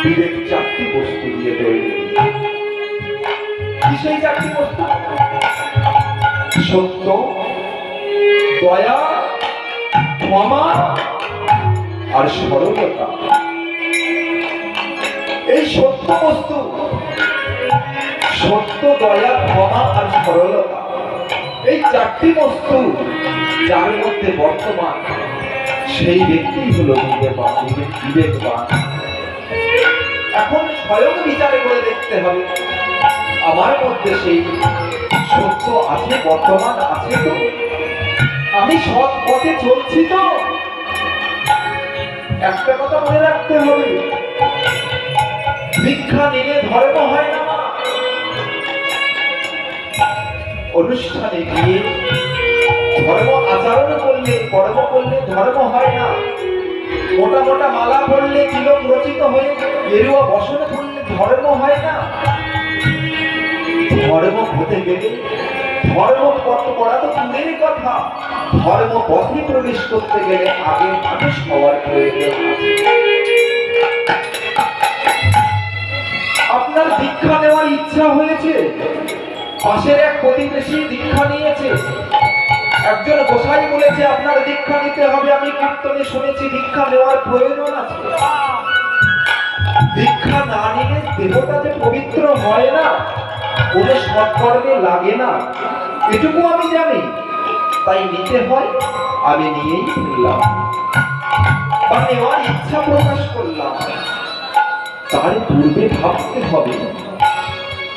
বিবেক চারটি বস্তু দিয়ে তৈরি। কি সেই চারটি বস্তু? সত্য, দয়া, ক্ষমা আর সরলতা। এই সত্য বস্তু, সত্য, দয়া, ক্ষমা আর সরলতা, এই চারটি বস্তু যার মধ্যে বর্তমান, সেই ব্যক্তি হলো বিবেকবান। এখন স্বয়ং বিচারে করে দেখতে হবে আমার মধ্যে সেই সত্য আছে, বর্তমান আছে তো? আমি সৎ পথে চলছি তো? একটা কথা মনে রাখতে হবে, দীক্ষা নিলে ধর্ম হয় না। অনুষ্ঠানে গিয়ে ধর্ম আচরণ করলে, কর্ম করলে ধর্ম হয় না। মোটা মোটা মালা পড়লে, তিলক রচিত হয়ে গেরুয়া বসন করলে ধর্ম হয় না। ধর্ম হতে গেলে, ধর্ম পথ করা তো দূরের কথা, ধর্ম পথে প্রবেশ করতে গেলে আগে মানুষ হওয়ার প্রয়োজন আছে। আপনার দীক্ষা নেওয়ার ইচ্ছা হয়েছে, পাশের এক প্রতিবেশী দীক্ষা নিয়েছে, একজন গোসাই বলেছে আপনার দীক্ষা নিতে হবে, আমি কীর্তনে শুনেছি দীক্ষা নেওয়ার প্রয়োজন আছে। দীক্ষা না নিলে দেহটা যে পবিত্র হয় না, কোনো সৎকর্মে লাগে না, এটুকু আমি জানি। তাই নিতে হয়, আমি নিয়েই ফেললাম বা নেওয়ার ইচ্ছা প্রকাশ করলাম। তার পূর্বে ভাবতে হবে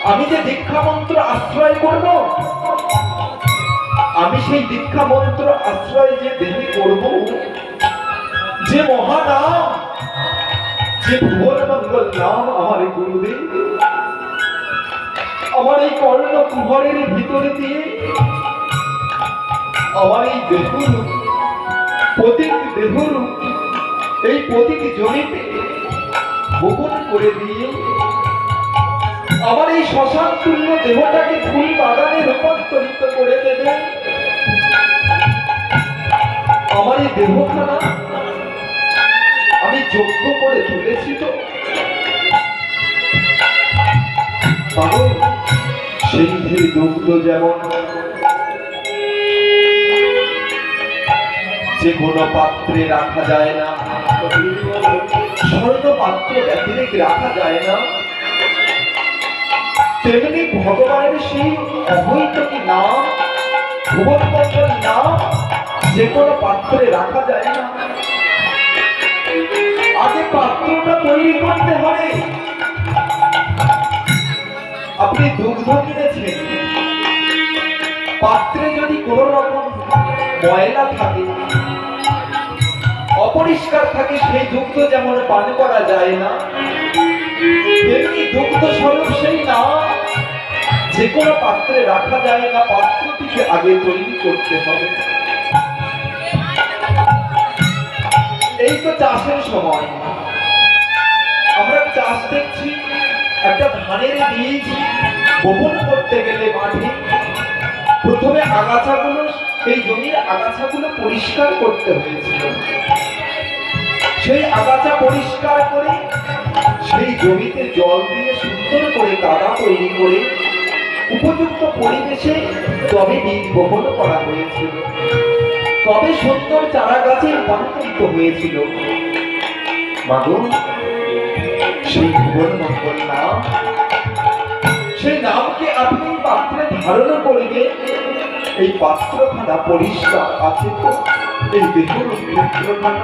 আমি যে দীক্ষা মন্ত্র আশ্রয় করব, আমি সেই দীক্ষা মন্ত্র আশ্রয় যে দেহে করব, যে মহানাম, যে ভুবন মঙ্গল নাম আমার গুরুদেব আমার এই কর্ণ কুহরের ভিতরে দিয়ে আমার এই দেহরূপ, প্রতিটি দেহরূপ, এই প্রতিটি জমিতে বপন করে দিয়ে আমার এই শ্মশান তুল্য দেহটাকে ফুল বাগানে রূপান্তরিত করে দেবে। আমার এই দেহখানা আমি যোগ্য করে তুলেছি তো? সেই দুগ্ধ যেমন যে কোনো পাত্রে রাখা যায় না, স্বর্ণ পাত্র ব্যতিরেক রাখা যায় না, তেমনি ভগবানের সেই অবৈতকী নাম, ভুবন মন্ডল নাম যে কোনো পাত্রে রাখা যায় না। আগে পাত্রটা তৈরি করতে হবে। আপনি দুগ্ধ কিনেছেন, পাত্রে যদি কোন রকম ময়লা থাকে, অপরিষ্কার থাকে, সেই দুগ্ধ যেমন পান করা যায় না, তেমনি দুগ্ধ স্বরূপ সেই নাম যে কোনো পাত্রে রাখা যায় না। পাত্রটিকে আগে তৈরি করতে হবে। এই তো চাষের সময়, আমরা চাষ দেখছি, একটা ধানের বীজ বপন করতে গেলে মাঠে প্রথমে আগাছাগুলো, সেই জমির আগাছাগুলো পরিষ্কার করতে হয়েছিল। সেই আগাছা পরিষ্কার করে সেই জমিতে জল দিয়ে সুন্দর করে কাদা তৈরি করে উপযুক্ত পরিবেশে তবে বীজ বপন করা হয়েছিল, তবে সুন্দর চারা গাছে রূপান্তরিত হয়েছিল। মাগো, সেই ভুবন মঙ্গল নাম, সেই নামকে আপনি পাত্রে ধারণ করবে। এই পাত্রখানা পরিষ্কার আছে তো? এই দেখুন পাত্রখানা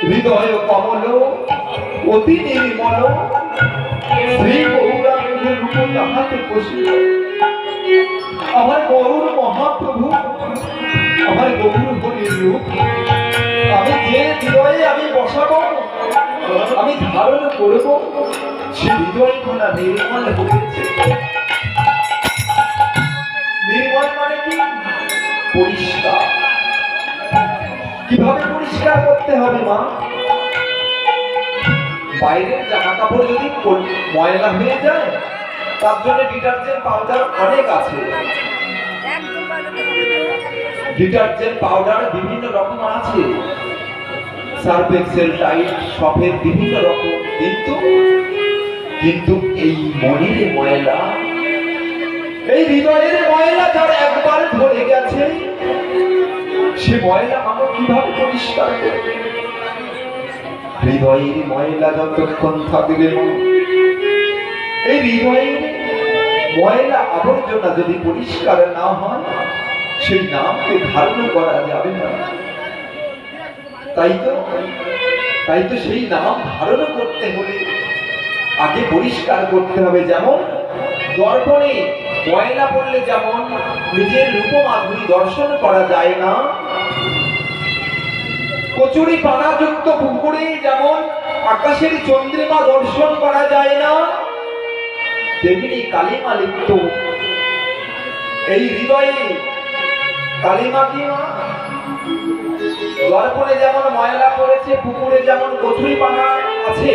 হৃদয় কমল অতি নির্মল, শ্রী গৌরাঙ্গ রূপ তাহাতে বসিল। আমার গৌর মহাপ্রভু, আমার গৌর হরির রূপ, আমি যে হৃদয়ে আমি বসাবো, আমি ধারণ করব, সে হৃদয়খানা নির্মল হয়েছে। নির্মল মানে কি? পরিষ্কার। কিভাবে পরিষ্কার করতে হবে মা? বাইরের জামা কাপড় যদি ময়লা হয়ে যায়, তার জন্য ডিটারজেন্ট পাউডার অনেক আছে। ডিটারজেন্ট পাউডার বিভিন্ন রকম আছে। সার্ফ এক্সেল টাইট সফের বিভিন্ন রকম, কিন্তু কিন্তু এই মনের ময়লা, এই হৃদয়ের ময়লা যার একবার ধরে গেছে, সে ময়লা আমরা কিভাবে পরিষ্কার করব? হৃদয়ের ময়লা যতক্ষণ থাকবে, এই হৃদয়ের ময়লা আবর্জনা যদি পরিষ্কার না হয়, সেই নামকে ধারণ করা যাবে না। তাই তো সেই নাম ধারণ করতে হলে আগে পরিষ্কার করতে হবে। যেমন দর্পণে ময়লা পড়লে যেমন নিজের রূপমাধুরী দর্শন করা যায় না, কচুরি পানাযুক্ত পুকুরে যেমন আকাশের চন্দ্রিমা দর্শন করা যায় না, তেমনি কালিমা লিপ্ত এই হৃদয়ে কালিমা কি মা? দর্পণে যেমন ময়লা পড়েছে, পুকুরে যেমন কচুরি পানা আছে,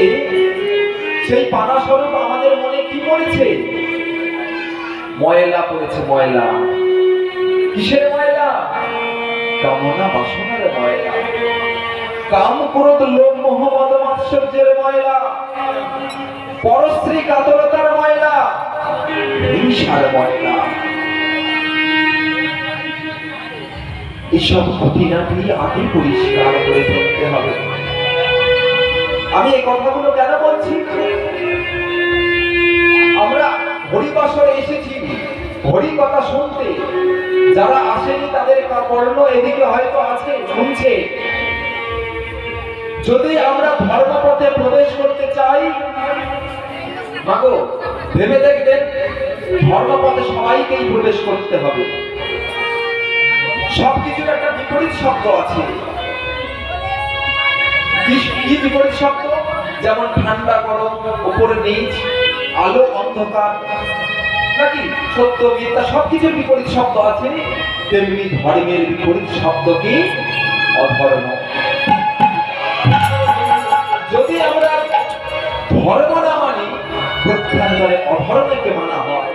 সেই পানা স্বরূপ আমাদের মনে কি পড়েছে? ময়লা পড়েছে। ময়লা কিসের ময়লা? কামনা বাসনার ময়লা, কাম ক্রোধ লোভ মোহ মদ মাৎসর্যের ময়লা, পরস্ত্রী কাতরতার ময়লা, হিংসার ময়লা। এসব খুঁটিনাটি আগে পরিষ্কার করে ফেলতে হবে। আমি এই কথাগুলো কেন বলছি? আমরা হরিবাসরে এসেছি হরি কথা শুনতে, যারা আসেনি তাদের কর্ণ এদিকে হয়তো আছে, শুনছে। যদি আমরা ধর্মপথে প্রবেশ করতে চাই, মাগো ভেবে দেখবেন, ধর্মপথে সবাইকেই প্রবেশ করতে হবে। সবকিছুর একটা বিপরীত শব্দ আছে। কি বিপরীত শব্দ? যেমন ঠান্ডা গরম, উপরে নিচ, আলো অন্ধকার, নাকি সত্য মিথ্যা, সবকিছুর বিপরীত শব্দ আছে। তেমনি ধর্মের বিপরীত শব্দ কি? অধর্ম। যদি আমরা ধর্ম না মানি, প্রত্যান্তরে অধর্মকে মানা হয়।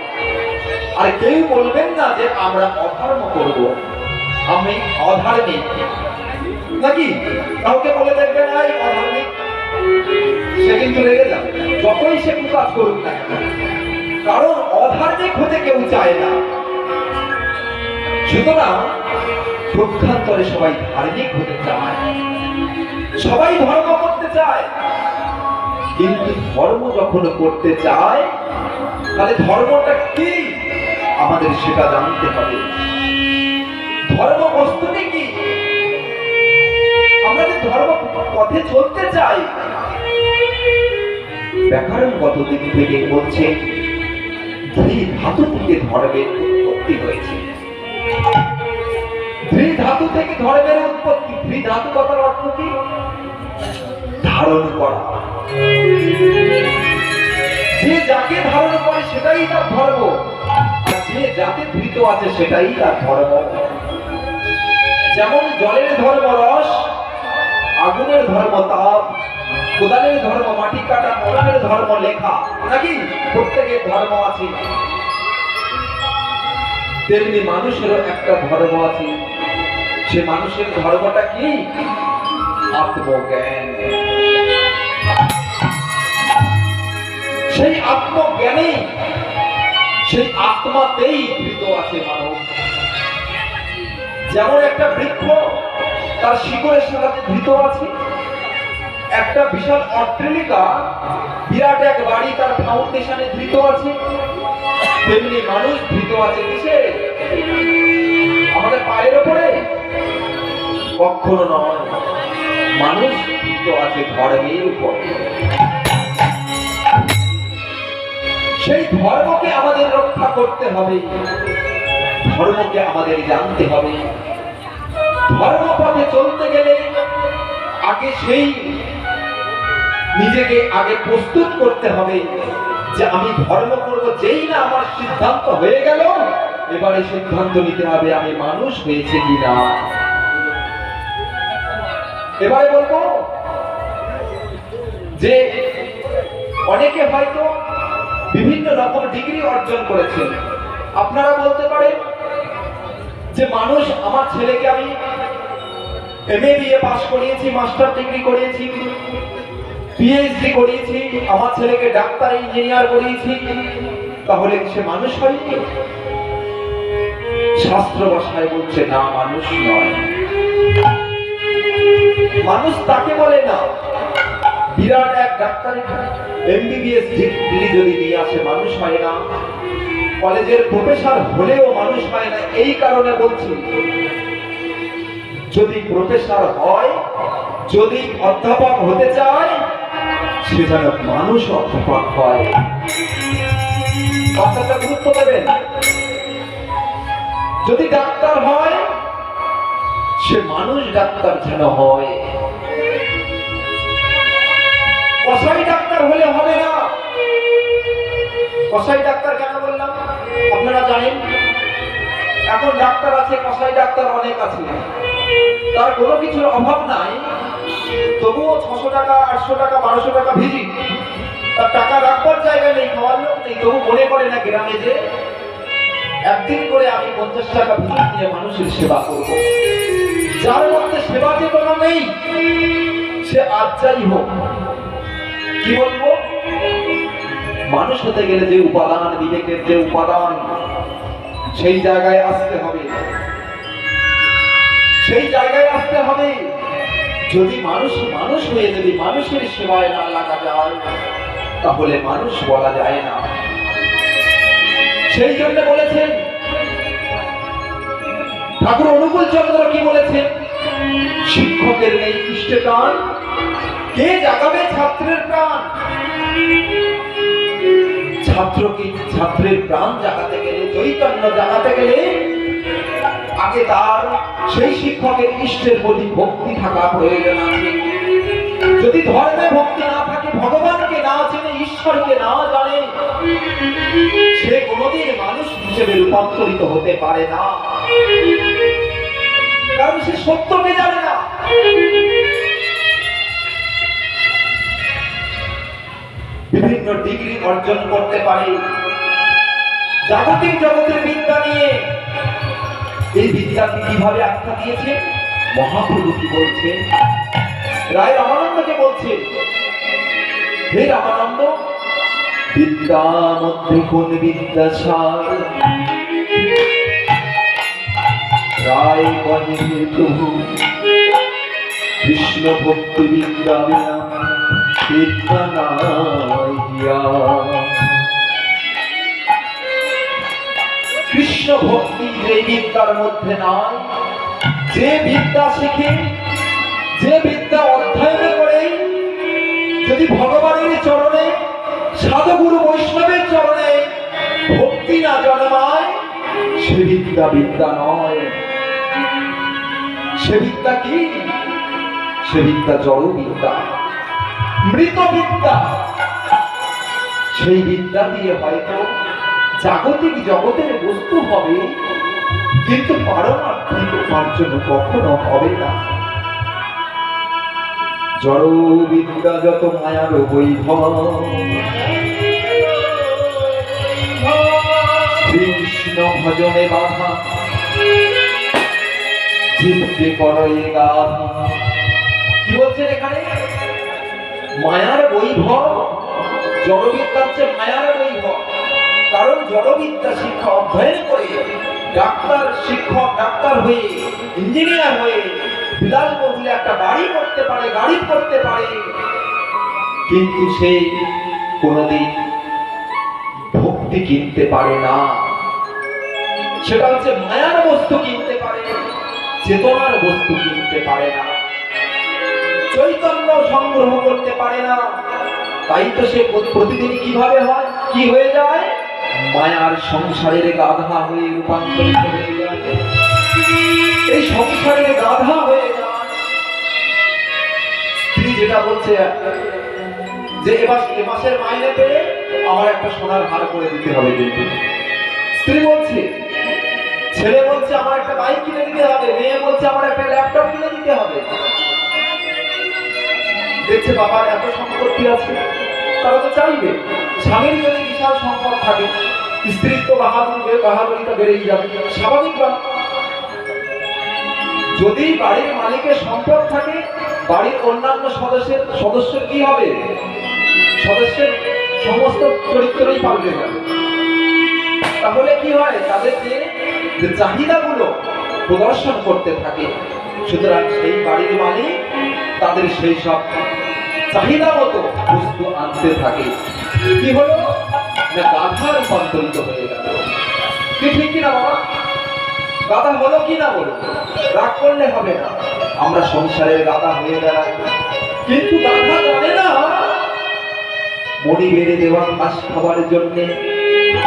আর কেউ বলবেন না যে আমরা অধর্ম করব, আমি অধার্মিক, নাকি কাউকে বলে দেখবেন এই অধার্মিক, সে কিন্তু রেগে যাবে যতই সে কুকাজ করুক না, কারণ অধার্মিক হতে কেউ চায় না। সুতরাং প্রত্যান্তরে সবাই ধার্মিক হতে চায়, সবাই ধর্ম করতে চায়। কিন্তু ধর্ম যখন করতে চায়, তাহলে ধর্মটা কি আমাদের সেটা জানতে হবে। ধর্ম বস্তুটি কি? আমরা যে ধর্ম পথে চলতে চাই, ব্যাকরণগত দিক থেকে বলছে ধৃ ধাতু থেকে ধর্মের উৎপত্তি হয়েছে। ধৃ ধাতু থেকে ধর্মের উৎপত্তি। ধৃ ধাতু কথার অর্থ কি? ধারণ করা। যে যাকে ধারণ করে সেটাই তার ধর্ম, আর যে যাকে ধৃত আছে সেটাই তার ধর্ম। যেমন জলের ধর্ম রস, আগুনের ধর্ম তাপ, কোদালের ধর্ম মাটি কাটা, কলমের ধর্ম লেখা, নাকি প্রত্যেকের ধর্ম আছে। তেমনি মানুষেরও একটা ধর্ম আছে। সে মানুষের ধর্মটা কি? আত্মজ্ঞান। সেই আত্মজ্ঞানে, সেই আত্মাতেই ধৃত আছে মানব। যেমন একটা বৃক্ষ তার শিকড়ের সাথে ধৃত আছে, একটা বিশাল অট্টালিকা বিরাট এক বাড়ি তার ফাউন্ডেশনে ধৃত আছে, তেমনি মানুষ ধৃত আছে কিসে? আমাদের পায়ের উপরে? কখনো নয়, মানুষ ধৃত আছে ধর্মের উপর। সেই ধর্মকে আমাদের রক্ষা করতে হবে, ধর্মকে আমাদের জানতে হবে। ধর্মপথে চলতে গেলে আগে সেই নিজেকে আগে প্রস্তুত করতে হবে যে আমি ধর্ম করব। যেই না আমার সিদ্ধান্ত হয়ে গেল, এবারে সিদ্ধান্ত নিতে হবে আমি মানুষ হয়েছে কিনা। এবারে বলবো যে অনেকে হয়তো বিভিন্ন রকম ডিগ্রি অর্জন করেছেন। আপনারা বলতে পারেন যে মানুষ, আমার ছেলেকে আমি এমএ বিএ পাস করিয়েছি, মাস্টার ডিগ্রি করিয়েছি, পিএইচডি করিয়েছি, আমার ছেলেকে ডাক্তার ইঞ্জিনিয়ার করিয়েছি, তাহলে সে মানুষ হয়নি? শাস্ত্র ভাষায় বলছে না, মানুষ নয়। মানুষ তাকে বলে না, বিরাট এক ডাক্তার এমবিবিএস ডিগ্রি যদি নিয়ে আসে মানুষ হয় না, কলেজের প্রফেসর হলেও মানুষ হয় না। এই কারণে বলছি, যদি প্রফেসর হয়, যদি অধ্যাপক হতে চায়, সে যেন মানুষ অধ্যাপক হয়। কথাটা গুরুত্ব দেবেন। যদি ডাক্তার হয়, সে মানুষ ডাক্তার যেন হয়। কসাই ডাক্তার হলে হবে না। কসাই ডাক্তার কেন বললাম আপনারা জানেন? এখন ডাক্তার আছে, কসাই ডাক্তার অনেক আছে, তার কোনো কিছুর অভাব নাই, তবুও 600 টাকা, 800 টাকা, 1200 টাকা ভিজিট, তার টাকা রাখবার জায়গা নেই, খাওয়ার লোক নেই, তবু মনে করে না গ্রামে যে একদিন করে আমি 50 টাকা ভিজিট নিয়ে মানুষের সেবা করব। যার মধ্যে সেবা চেতনা নেই, সে আজ যাই হোক, কি বলবো, মানুষ হতে গেলে যে উপাদান, বিবেকের যে উপাদান, সেই জায়গায় আসতে হবে, সেই জায়গায় আসতে হবে। যদি মানুষ মানুষ হয়ে যদি মানুষের সেবায় না লাগা যায়, তাহলে মানুষ বলা যায় না। সেই জন্য বলেছেন ঠাকুর অনুকূল চন্দ্র, কি বলেছেন? শিক্ষকের নেই ইষ্টে প্রাণ, কে জাগাবে ছাত্রের প্রাণ? ছাত্রকে, ছাত্রের প্রাণ জাগাতে গেলে, চৈতন্য জাগাতে গেলে আগে তার সেই শিক্ষকের ইষ্টের প্রতি ভক্তি থাকা প্রয়োজন আছে। যদি ধর্মে ভক্তি না থাকে, ভগবানকে না চেনে, ঈশ্বরকে না জানে, সে কোনোদিন মানুষ হিসেবে রূপান্তরিত হতে পারে না, কারণ সে সত্যকে জানে না। বিভিন্ন ডিগ্রি অর্জন করতে পারে, জাগতিক জগতের বিদ্যা নিয়ে। এই বিদ্যাকে কিভাবে আখ্যা দিয়েছে মহাপ্রভু? কি বলছে? রায় রামানন্দকে বলছে, হে রামানন্দ, বিদ্যা মধ্যে কোন বিদ্যা সার? রায় বলে, হে প্রভু, কৃষ্ণ ভক্তি বিদ্যা বিনা বিদ্যা নাই হিয়া। কৃষ্ণ ভক্তি যে বিদ্যার মধ্যে নাই, যে বিদ্যা শিখে, যে বিদ্যা অধ্যয়ন করে, যদি ভগবানের চরণে, সাধুগুরু বৈষ্ণবের চরণে ভক্তি না জন্মায়, সে বিদ্যা বিদ্যা নয়। সে বিদ্যা কি? সে বিদ্যা জড় বিদ্যা, মৃত বিদ্যা। সেই বিদ্যা দিয়ে হয়তো জাগতিক জগতের বস্তু হবে, কিন্তু পারমার্থিক উপার্জন কখনো হবে না। জড় বিদ্যা যত মায়ার বৈভব, কৃষ্ণ ভজনে বাধা, জীবকে করয়ে গাধা। কি বলছেন এখানে? মায়ার বৈভব, জড়বিদ্যা হচ্ছে মায়ার বৈভব। কারণ জড়বিদ্যা শিক্ষা অধ্যয়ন করে ডাক্তার, শিক্ষক ডাক্তার হয়ে, ইঞ্জিনিয়ার হয়ে বিলাস বদলে একটা বাড়ি করতে পারে, গাড়ি করতে পারে, কিন্তু সে কোনদিন ভক্তি কিনতে পারে না। সেটা হচ্ছে মায়ার বস্তু কিনতে পারে, চেতনার বস্তু কিনতে পারে না, চৈতন্য সংগ্রহ করতে পারে না। তাই তো সে প্রতিদিন কিভাবে হয়, কি হয়ে যায়? মায়ার সংসারের গাধা হয়ে রূপান্তরিত হয়ে যায়। এই সংসারের গাধা হয়ে যায়। স্ত্রী যেটা বলছে যে এ মাসের মাইনে পেয়ে আমার একটা সোনার হার করে দিতে হবে, কিন্তু স্ত্রী বলছে, ছেলে বলছে আমার একটা বাইক কিনে দিতে হবে, মেয়ে বলছে আমার একটা ল্যাপটপ কিনে দিতে হবে। দেখছে বাবার এত সম্পত্তি আছে, তারা তো চাইবে। স্বামীর যদি বিশাল সম্পদ থাকে, স্ত্রীর তো বাহাদুরিতা বেড়েই যাবে, স্বাভাবিক। যদি বাড়ির মালিকের সম্পদ থাকে, বাড়ির অন্যান্য সদস্যের কি হবে? সদস্যের সমস্ত চরিত্রই পাল্টে যাবে। তাহলে কি হয়? তাদের যে চাহিদাগুলো প্রদর্শন করতে থাকে। সুতরাং সেই বাড়ির মালিক তাদের সেই সব চাহিদা মতো বস্তু আনতে থাকে। কি হলো? না গাধা রূপান্তরিত হয়ে গেল। কি ঠিক কিনা বাবা? গাধা হলো কি না বলো? রাগ করলে হবে না। আমরা সংসারের গাধা হয়ে বেড়াই, কিন্তু গাধা জানে না মনি বেড়ে দেওয়া ঘাস খাবার জন্য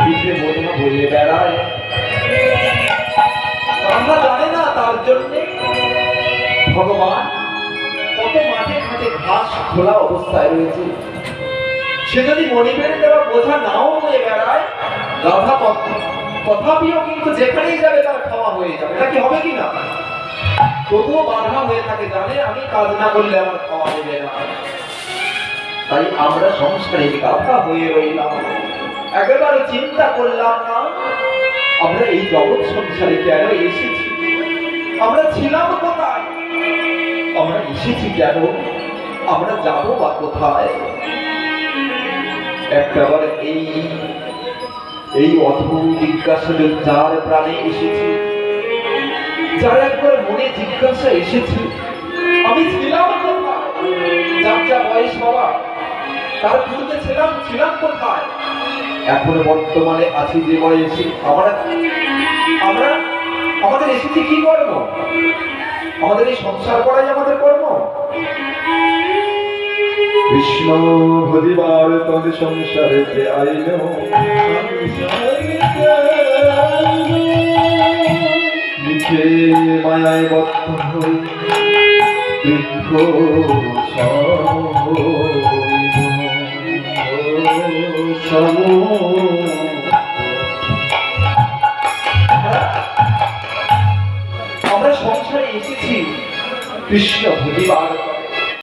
পিঠে বোঝা বয়ে বেড়ায়। গাধা জানে না তার জন্য ভগবান কত মাঠে ঘাটে ঘাস খোলা অবস্থায় রয়েছে। সে যদি মনি বেড়ে দেওয়া বোঝা নাও বয়ে বেড়ায়, গাধা তথাপিও কিন্তু যেখানেই যাবে তার খাওয়া হয়ে যাবে। এটা কি হবে কিনা? তবুও বাধা হয়ে থাকে, জানে আমি কাজ না করলে আমার খাওয়া দেবে না। তাই আমরা সংসারে গাধা হয়ে রইলাম, একেবারে চিন্তা করলাম না আমরা এই জগৎ সংসারে কেন এসেছি, আমরা ছিলাম কোথায়, আমরা এসেছি কেন, আমরা যাবো বা কোথায়। একেবারে এই অদ্ভুত জিজ্ঞাসা যার প্রাণে এসেছি, যার একবার মনে জিজ্ঞাসা এসেছে আমি ছিলাম কোথায়। যার যা বয়স হওয়া, তার পূর্বে ছিলাম কোথায়, এখন বর্তমানে আছি যে বয়সে। আমাদের এসেছি কি কর্ম? আমাদের এই সংসার করাই আমাদের কর্ম। কৃষ্ণ ভজিবার তদ সংসারে আইল, লিখে মায়ায় বদ্ধ হই বৃক্ষ আমরা সংসারে এসেছি কৃষ্ণ ভজিবার